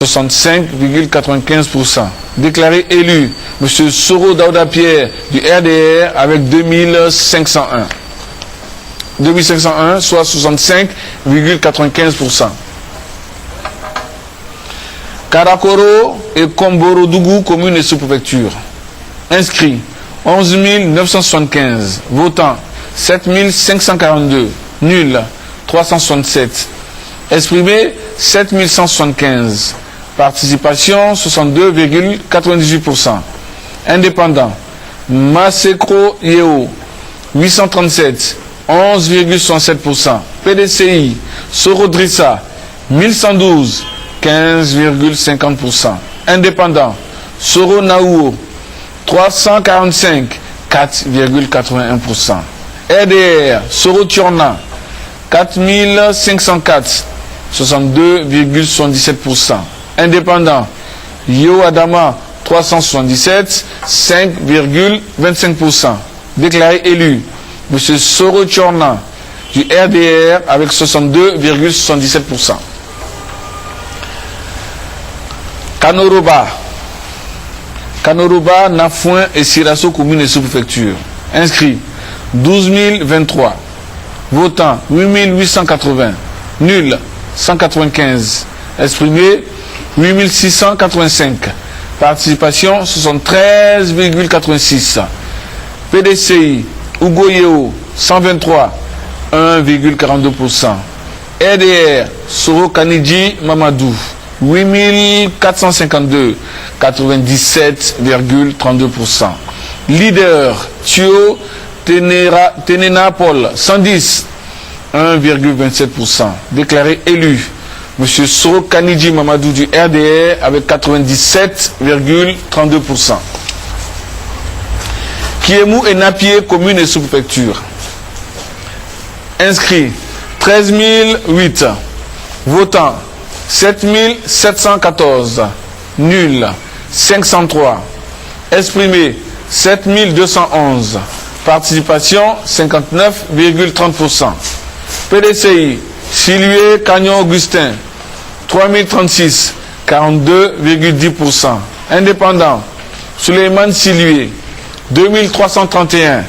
65,95%. Déclaré élu, M. Soro Daouda Pierre du RDR avec 2501. 2501, soit 65,95%. Karakoro et Komboro Dougou, commune et sous-préfecture. Inscrits 11 975. Votants 7 542. Nuls 367. Exprimés 7 175. Participation 62,98%. Indépendant Masekro Yeo 837, 11,67%. PDCI Sorodrissa 1112, 15,50%. Indépendant Soro Naouo 345, 4,81%. RDR Soro Turna 4504, 62,77%. Indépendant Yo Adama 377, 5,25%. Déclaré élu M. Soro Turna du RDR avec 62,77%. Kanoroba, Nafouin et Sirasso, commune et sous-préfecture. Inscrits 12 023. Votants 8 880. Nuls 195. Exprimés 8 685. Participation 73,86. PDCI Ugoyeo 123, 1,42%. RDR Soro Kanidji Mamadou 8452, 97,32%. Leader Thio Tenena Paul 110, 1,27%. Déclaré élu M. Soro Kanidji Mamadou du RDR avec 97,32%. Kiemou et Napier, commune et sous-préfecture. Inscrits 13 008. Votants 7 714. Nuls 503. Exprimés 7 211. Participation 59,30%. PDCI Silué Cagnon Augustin 3036, 42,10%. Indépendant Suleiman Silué 2331,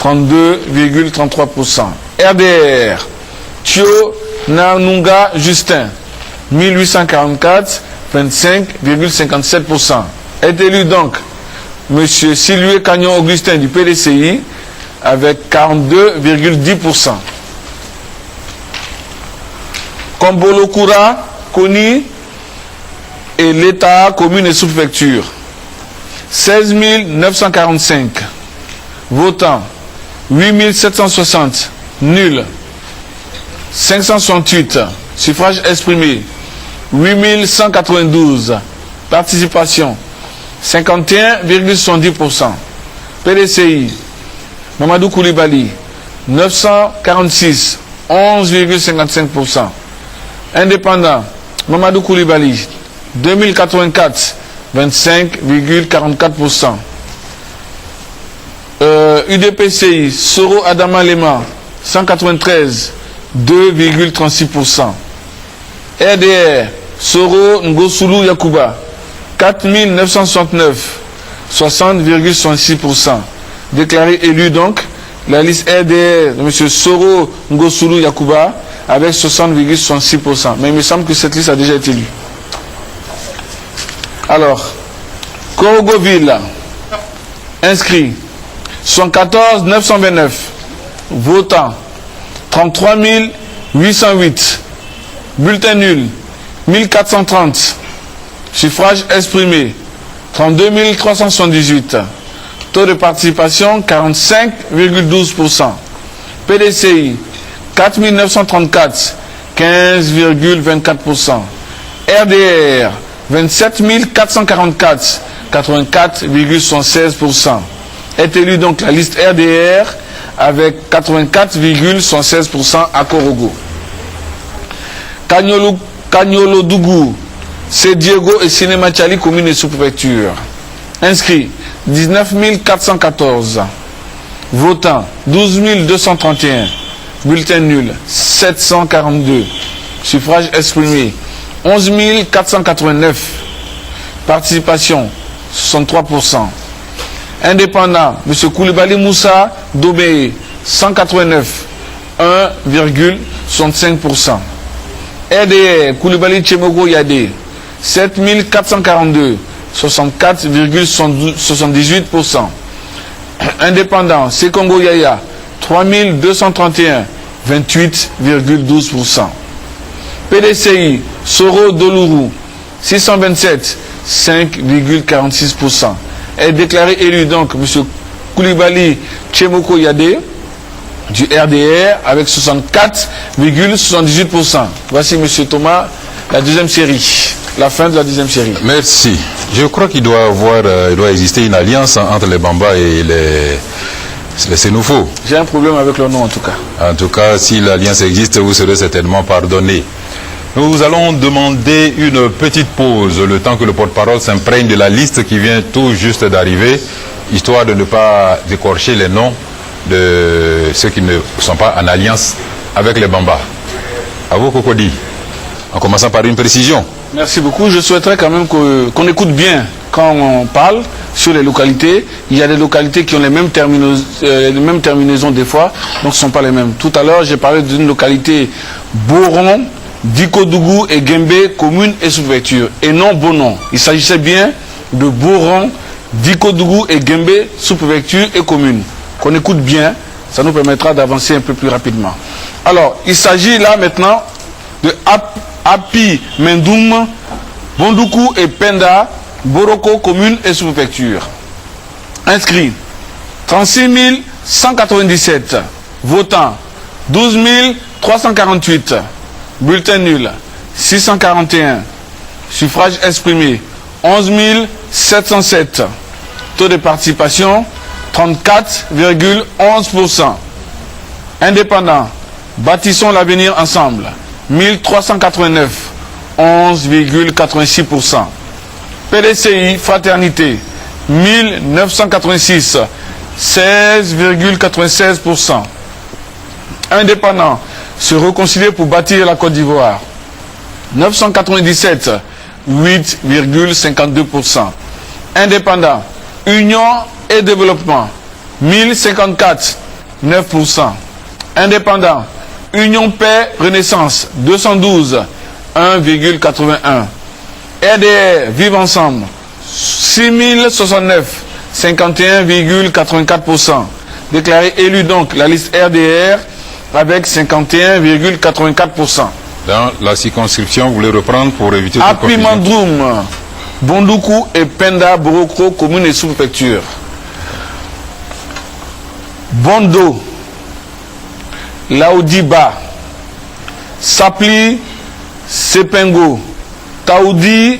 32,33%. RDR Thio Nanunga Justin 1844, 25,57%. Est élu donc M. Silué Cagnon Augustin du PDCI avec 42,10%. Kombolokura, Koni et l'État, commune et sous-préfecture. 16 945. Votants 8 760. Nuls 568. Suffrage exprimé 8 192. Participation 51,70%. PDCI Mamadou Koulibaly 946, 11,55%. Indépendant Mamadou Koulibaly 2084, 25,44%. UDPCI Soro Adama Lema 193, 2,36%. RDR Soro Ngosulu Yakuba 4969, 60,66%. Déclaré élu donc la liste RDR de M. Soro Ngosulu Yakuba avec 60,66%. Mais il me semble que cette liste a déjà été lue. Alors, Korogoville, inscrit 114 929. Votants 33 808. Bulletin nul 1430. Suffrage exprimé 32 378. Taux de participation 45,12%. PDCI 4 934, 15,24%. RDR 27 444, 84,76%. Est élu donc la liste RDR avec 84,76% à Korogo. Kanyolo Dougou, c'est Diego et Cinéma Tchali, commune et sous-préfecture. Inscrit 19 414. Votants 12 231. Bulletin nul 742. Suffrage exprimé 11 489. Participation, 63%. Indépendant, M. Koulibaly Moussa Dobé, 189, 1,65%. RDR, Koulibaly Tchemoko Yadé, 7 442, 64,78%. Indépendant, Sekongo Yaya, 3 231, 28,12%. PDCI, Soro Dolourou, 627, 5,46%. Est déclaré élu donc M. Koulibaly Tchemoko Yadé du RDR avec 64,78%. Voici M. Thomas, la deuxième série. La fin de la deuxième série. Merci. Je crois qu'il doit exister une alliance entre les Bamba et les Sénoufo. J'ai un problème avec leur nom en tout cas. En tout cas, si l'alliance existe, vous serez certainement pardonné. Nous allons demander une petite pause, le temps que le porte-parole s'imprègne de la liste qui vient tout juste d'arriver, histoire de ne pas écorcher les noms de ceux qui ne sont pas en alliance avec les Bamba. À vous, Cocody. En commençant par une précision. Merci beaucoup. Je souhaiterais quand même qu'on écoute bien quand on parle sur les localités. Il y a des localités qui ont les mêmes terminaisons des fois, donc ce ne sont pas les mêmes. Tout à l'heure, j'ai parlé d'une localité Boron, Dikodougou et Gembe, commune et sous-préfecture, et non Bonon. Il s'agissait bien de Boron, Dikodougou et Gembe, sous-préfecture et commune. Qu'on écoute bien, ça nous permettra d'avancer un peu plus rapidement. Alors, il s'agit là maintenant de Api, Mendoum, Bondoukou et Penda, Boroko, commune et sous-préfecture. Inscrits 36 197. Votants 12 348. Bulletin nul 641. Suffrage exprimé 11 707. Taux de participation 34,11%. Indépendant, bâtissons l'avenir ensemble 1389, 11,86%. PDCI, fraternité 1986, 16,96%. Indépendant, se réconcilier pour bâtir la Côte d'Ivoire 997, 8,52%. Indépendant, Union et développement 1054, 9%. Indépendant, Union Paix Renaissance 212, 1,81. RDR Vive Ensemble 6069, 51,84%. Déclaré élu donc la liste RDR avec 51,84%. Dans la circonscription, vous voulez reprendre pour éviter toute Api Mandroum, Bondoukou et Penda Boroko, commune et sous-préfecture. Bondo, Laoudiba, Sapli, Sepengo, Taoudi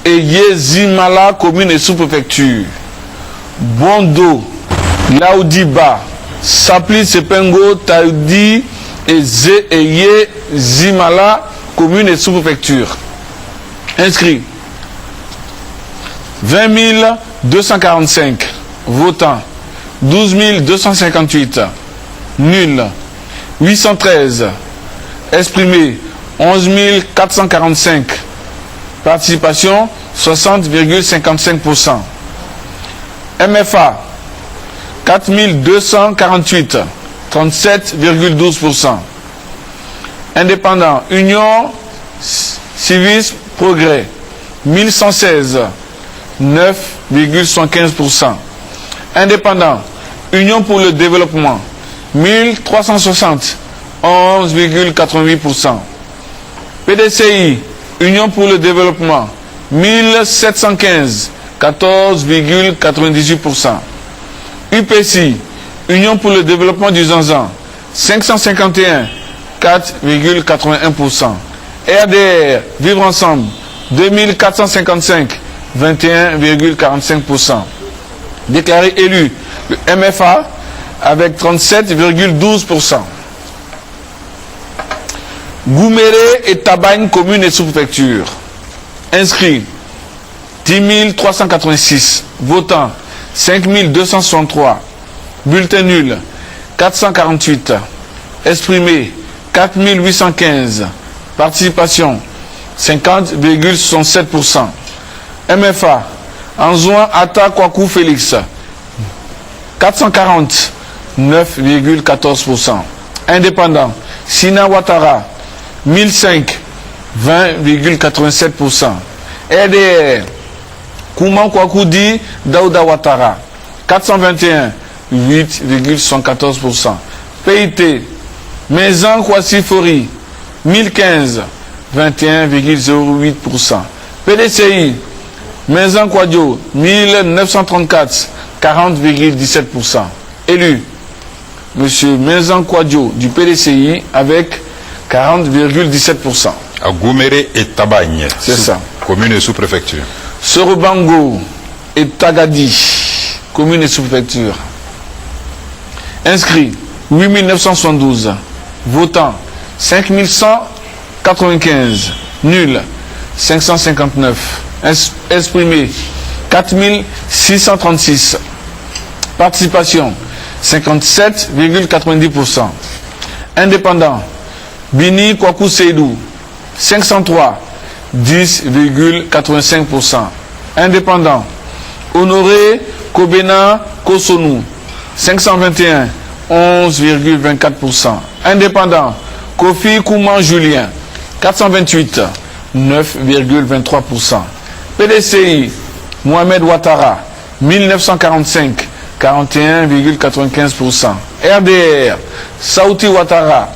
et Yezimala, commune et sous-préfecture. Bondo, Laoudiba, Sapli, Sepengo, Taoudi et Yezimala, commune et sous-préfecture. Inscrits 20 245. Votants 12 258. Nul 813. Exprimé 11 445. Participation 60,55%. MFA 4248. 37,12%. Indépendant, Union Civis Progrès 1116. 9,75%. Indépendant, Union pour le développement 1360, 11,88%. PDCI, Union pour le développement 1715, 14,98%. UPC, Union pour le développement du Zanzan 551, 4,81%. RDR, Vivre Ensemble 2455, 21,45%. Déclaré élu le MFA avec 37,12%. Gouméré et Tabagne, commune et sous-préfecture. Inscrits 10 386. Votants 5 263. Bulletin nul 448. Exprimé 4 815. Participation 50,67%. MFA, Anzouan Ata Kwaku Félix, 440, 9,14%. Indépendant, Sina Ouattara, 1005, 20,87%. RDR, Kouman Kwakoudi Daouda Ouattara, 421, 8,114%. PIT, Maison Kwasi Fori, 1015, 21,08%. PDCI, Maison Kwadjo, 1934, 40,17%. Élu, Monsieur Maison Kwadjo du PDCI avec 40,17%. À Gouméré et Tabagne. C'est ça. Commune et sous-préfecture. Sorobango et Tagadi, commune et sous-préfecture. Inscrits 8972. Votants 5195. Nuls 559. Exprimés 4636. Participation 57,90%. Indépendant Bini Kwaku Seydou 503, 10,85%. Indépendant Honoré Kobena Kosonou 521, 11,24%. Indépendant Kofi Kouman Julien 428, 9,23%. PDCI Mohamed Ouattara 1945, 41,95%. RDR Saouti Ouattara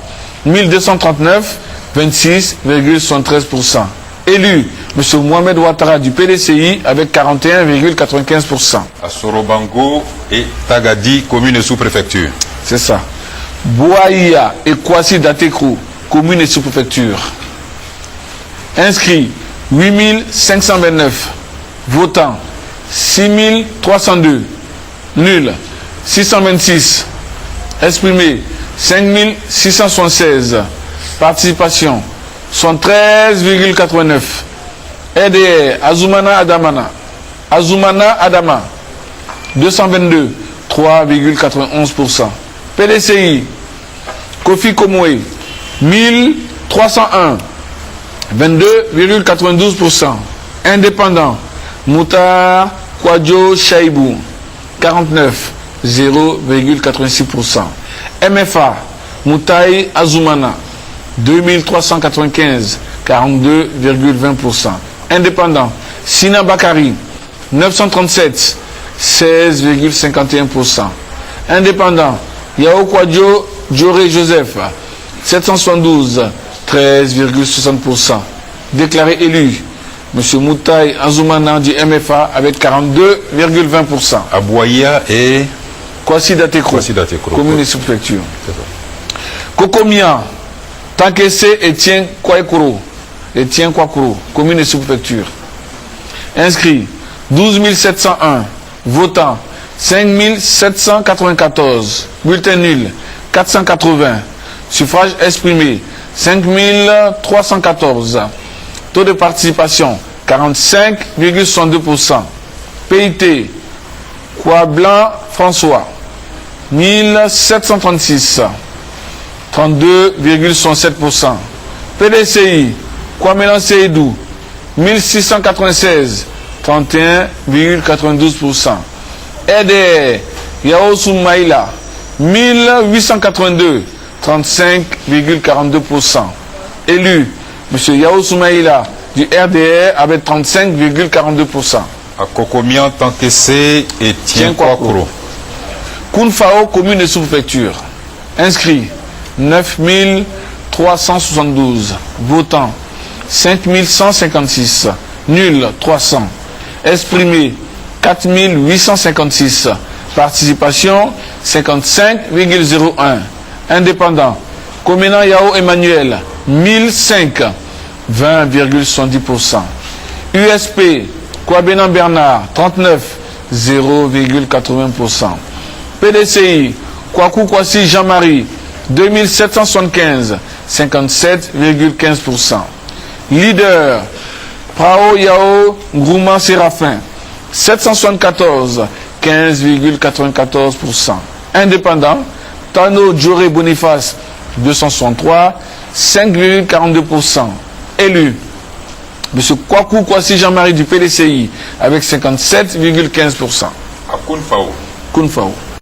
1239, 26,73%. Élu, M. Mohamed Ouattara du PDCI avec 41,95%. À Sorobango et Tagadi, commune et sous-préfecture. C'est ça. Bouaïa et Kwasi Datekrou, commune et sous-préfecture. Inscrits 8529. Votants 6302. Nuls 626. Exprimés 5676. Participation 113,89. RDR Azumana Adama 222, 3,91%. PDCI Kofi Komoué 1301, 22,92%. Indépendant Moutar Kwadjo Chaibou 49, 0,86%. MFA Moutaï Azumana 2395, 42,20%. Indépendant Sina Bakari 937, 16,51%. Indépendant Yao Kwadjo Djoré Joseph 772, 13,60%. Déclaré élu M. Moutaï Azumana du MFA avec 42,20%. Abouaya et Kwasi Datekrou, commune et sous-préfecture. Kokomia Tankese Etienne Kwaekuro, commune et sous-préfecture. Inscrit 12 701. Votants 5 794. Bulletin nul 480. Suffrage exprimé 5 314. Taux de participation 45,62%. PIT Kwa Blanc François 1736, 32,67%. PDCI Kwamelan Seydou 1696, 31,92%. RDR Yao Soumaïla 1882, 35,42%. Élu M. Yao Soumaïla du RDR avec 35,42%. À Kokomian, Tankese et Tien-Kwakro. Kounfao, commune et sous-préfecture. Inscrit 9 372. Votants 5 156. Nul 300. Exprimé 4 856. Participation 55,01. Indépendant Komenan Yao Emmanuel 1005, 20,70%. USP Kwabenan Bernard 39, 0,80%. PDCI Kwaku Kwasi Jean-Marie 2775, 57,15%. Leader Prao Yao Ngrouman Séraphin 774, 15,94%. Indépendant Tano Djoré Boniface 263, 5,42%. Élu M. Kwaku Kwasi Jean-Marie du PDCI avec 57,15%. À Kounfao. Kounfao.